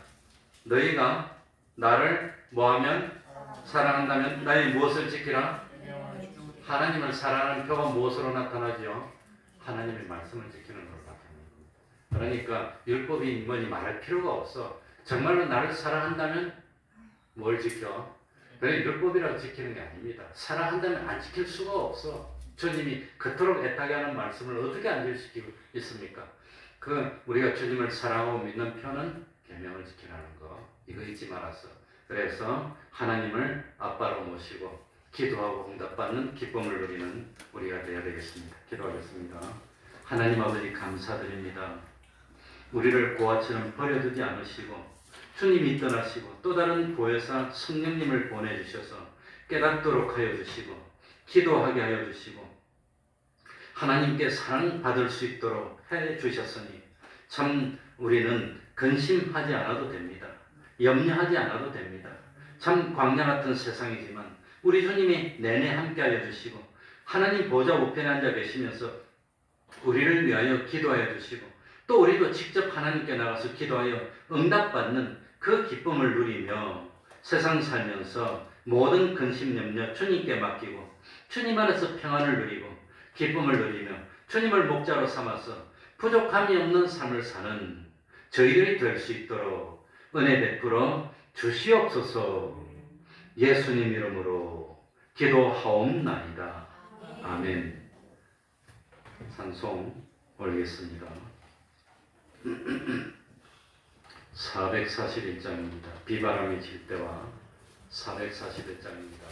너희가 나를 뭐하면? 사랑한다면 나의 무엇을 지키라? 하나님을 사랑하는 표가 무엇으로 나타나지요? 하나님의 말씀을 지키는 것으로 나타납니다. 그러니까 율법이 뭐니 말할 필요가 없어. 정말로 나를 사랑한다면 뭘 지켜? 그래 율법이라고 지키는 게 아닙니다. 사랑한다면 안 지킬 수가 없어. 주님이 그토록 애타게 하는 말씀을 어떻게 안 지키고 있습니까? 그 우리가 주님을 사랑하고 믿는 표는 계명을 지키라는 거. 이거 잊지 말았어. 그래서 하나님을 아빠로 모시고 기도하고 응답받는 기쁨을 누리는 우리가 되어야 되겠습니다. 기도하겠습니다. 하나님 아버지 감사드립니다. 우리를 고아처럼 버려두지 않으시고 주님이 떠나시고 또 다른 보혜사 성령님을 보내주셔서 깨닫도록 하여 주시고 기도하게 하여 주시고 하나님께 사랑받을 수 있도록 해 주셨으니 참 우리는 근심하지 않아도 됩니다. 염려하지 않아도 됩니다. 참 광야 같은 세상이지만 우리 주님이 내내 함께 하여 주시고 하나님 보좌 우편에 앉아 계시면서 우리를 위하여 기도하여 주시고 또 우리도 직접 하나님께 나가서 기도하여 응답받는 그 기쁨을 누리며 세상 살면서 모든 근심 염려 주님께 맡기고 주님 안에서 평안을 누리고 기쁨을 누리며 주님을 목자로 삼아서 부족함이 없는 삶을 사는 저희들이 될 수 있도록 은혜 베풀어 주시옵소서. 예수님 이름으로 기도하옵나이다. 아멘. 찬송 올리겠습니다. 441장입니다. 비바람이 칠 때와 441장입니다.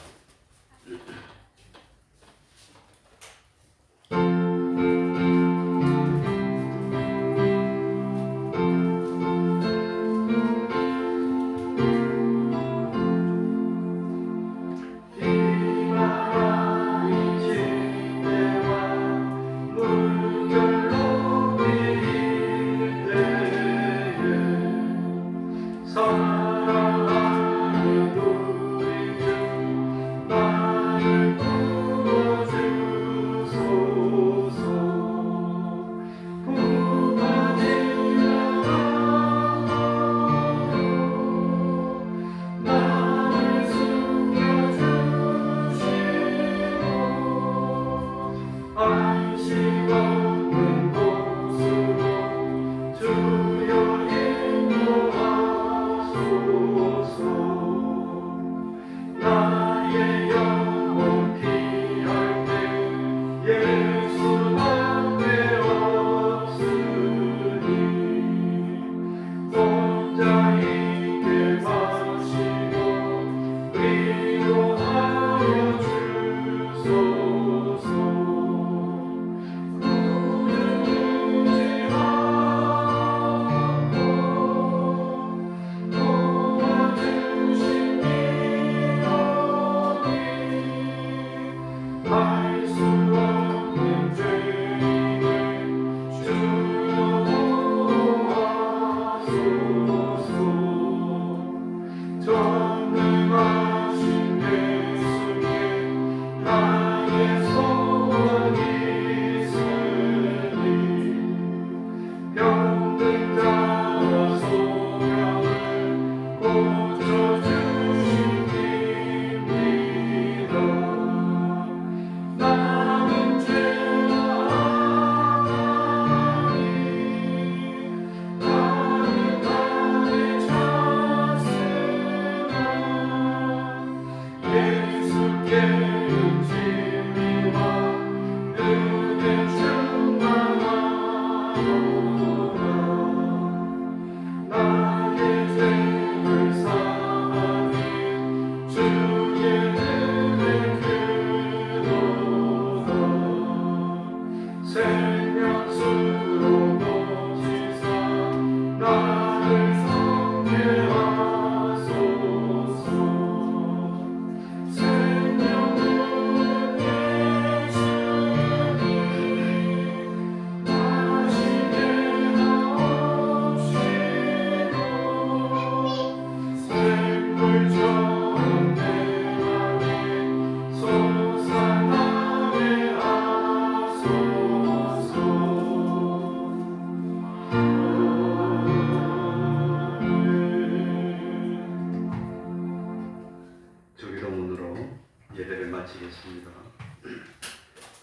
마치겠습니다.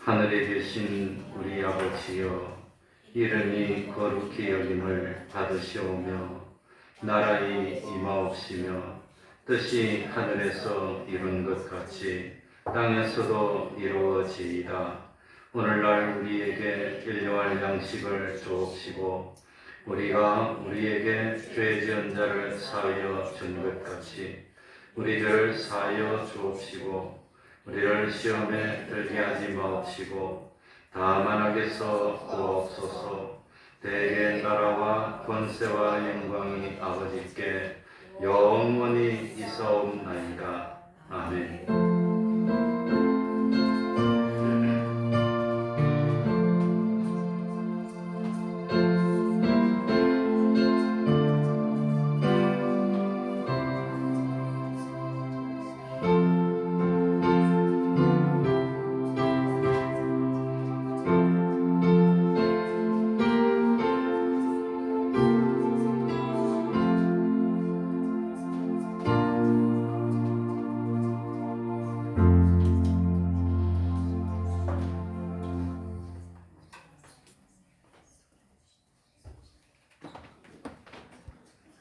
하늘에 계신 우리 아버지여, 이름이 거룩히 여김을 받으시오며 나라의 임하옵시며 뜻이 하늘에서 이룬 것 같이 땅에서도 이루어지이다. 오늘날 우리에게 일용할 양식을 주옵시고 우리가 우리에게 죄 지은 자를 사하여 준 것 같이 우리들을 사하여 주옵시고 우리를 시험에 들게 하지 마옵시고 다만 악에서 구하옵소서. 대개 나라와 권세와 영광이 아버지께 영원히 있사옵나이다. 아멘.